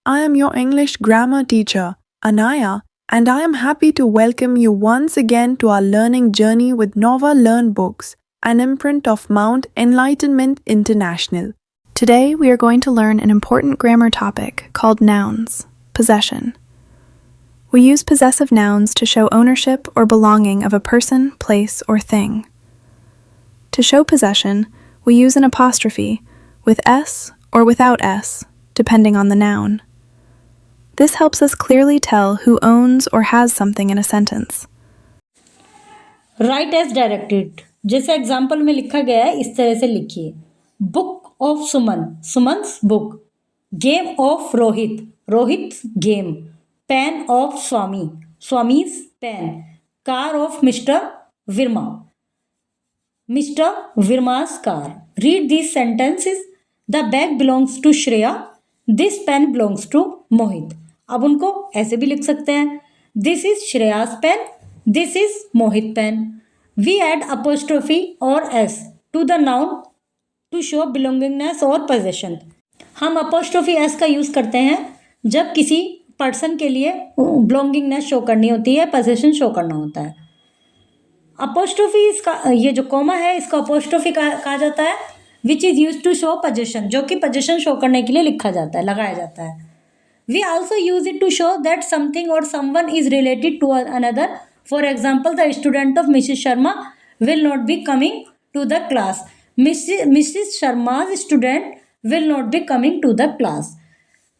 I am your English grammar teacher, Anaya, and I am happy to welcome you once again to our learning journey with Nova Learn Books, an imprint of Mount Enlightenment International. Today we are going to learn an important grammar topic called nouns, possession. We use possessive nouns to show ownership or belonging of a person, place, or thing. To show possession, we use an apostrophe with S or without S, depending on the noun. This helps us clearly tell who owns or has something in a sentence. Write as directed, जैसे example में लिखा गया है इस तरह से लिखिए। Book of Suman, Suman's book. Game of Rohit, Rohit game. Pen of Swami, Swami's pen. Car of mister Verma, mister Verma's car. Read these sentences. The bag belongs to Shreya. This pen belongs to Mohit. अब उनको ऐसे भी लिख सकते हैं। This is Shreya's pen. This is Mohit pen. We add apostrophe or s to the noun to show belongingness or possession. हम apostrophe s का use करते हैं जब किसी पर्सन के लिए belongingness शो करनी होती है, possession शो करना होता है। अपोस्ट्रोफी इसका ये जो कॉमा है इसका अपोस्ट्रोफी कहा जाता है, which is use to show position, जो कि पोजीशन शो करने के लिए लिखा जाता है, लगाया जाता है। We also use it to show that something or someone is related to another. For example, the student of missus Sharma will not be coming to the class. Missus Sharma's student will not be coming to the class.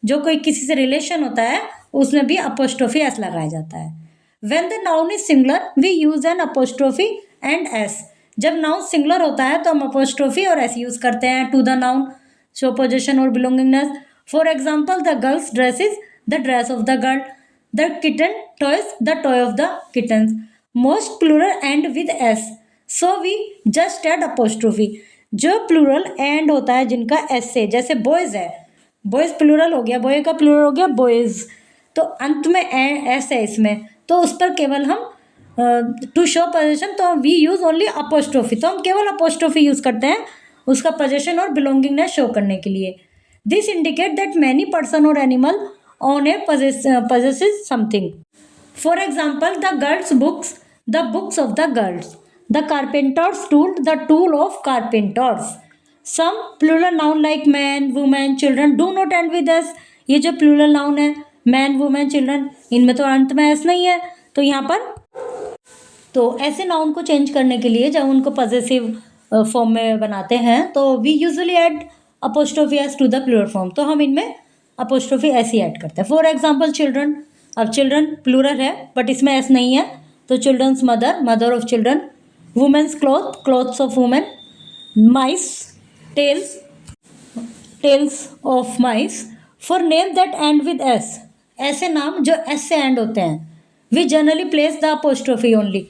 जो कोई किसी से relation होता है उसमें भी apostrophe S लगाया जाता है। When the noun is singular, we use an apostrophe and s. जब noun singular होता है तो हम apostrophe और s यूज करते हैं to the noun, show possession और belongingness. For example, the girl's dress is the dress of the girl. The kitten toys the toy of the kittens. Most plural end with s, so we just add apostrophe. जो plural end होता है जिनका s से, जैसे boys है, boys plural हो गया, boy का plural हो गया boys, तो अंत में s है इसमें, तो उस पर केवल हम टू शो पोजीशन तो वी यूज ओनली अपोस्ट्रोफी, तो हम केवल अपोस्ट्रोफी यूज करते हैं उसका पोजीशन और बिलोंगिंगनेस शो करने के लिए। This indicate that many person or animal on a possesses something. For example, the girls books, the books of the girls. The carpenters tool, the tool of carpenters. Some plural noun like man, women, children do not end with S. ये जो plural noun है man, women, children, इनमें तो अंत में S नहीं है, तो यहाँ पर तो ऐसे नाउन को चेंज करने के लिए जब उनको पॉजेसिव फॉर्म में बनाते हैं तो we usually add apostrophe S to the plural form, तो हम इनमें अपोस्ट्रोफी एस ही ऐड करते हैं। फॉर एग्जाम्पल, चिल्ड्रन, अब चिल्ड्रन प्लूरल है बट इसमें एस नहीं है, तो children's mother, mother of children. Women's cloth, cloths of women. Mice, tails, tails of mice. For name that end with S, ऐसे नाम जो एस से एंड होते हैं, we generally place the apostrophe only,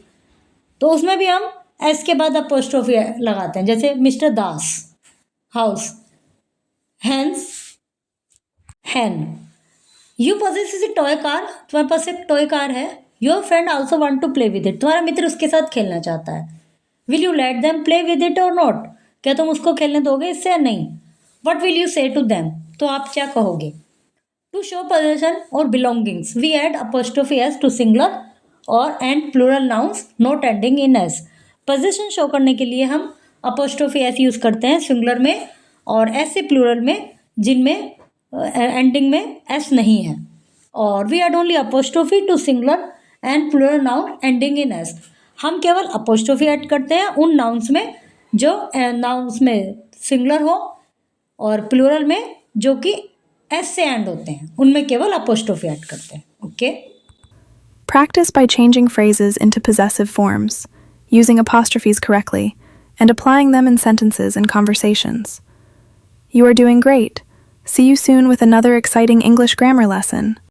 तो उसमें भी हम एस के बाद अपोस्ट्रोफी लगाते हैं, जैसे मिस्टर दास, हाउस। हैंस, हैन। You possess a toy car, तुम्हारे पास एक टॉय कार है। Your friend also want to play with it, तुम्हारा मित्र उसके साथ खेलना चाहता है। Will you let them play with it or not, क्या तुम उसको खेलने दोगे इससे या नहीं। What will you say to them, तो आप क्या कहोगे। टू शो पोजेशन और belongings we add apostrophe S to singular और and plural nouns not ending in S. Possession show करने के लिए हम अपोस्ट्रोफी एस यूज करते हैं सिंगुलर में और एस से प्लूरल में जिनमें एंडिंग में एस नहीं है। और we add only apostrophe to singular and plural noun ending in S. हम केवल अपोस्ट्रोफी ऐड करते हैं उन नाउन्स में जो नाउन्स में सिंगुलर हो और प्लूरल में जो कि एस से एंड होते हैं, उनमें केवल अपोस्ट्रोफी ऐड करते हैं। Okay. Practice by changing phrases into possessive forms, using apostrophes correctly, and applying them in sentences and conversations. You are doing great. See you soon with another exciting English grammar lesson.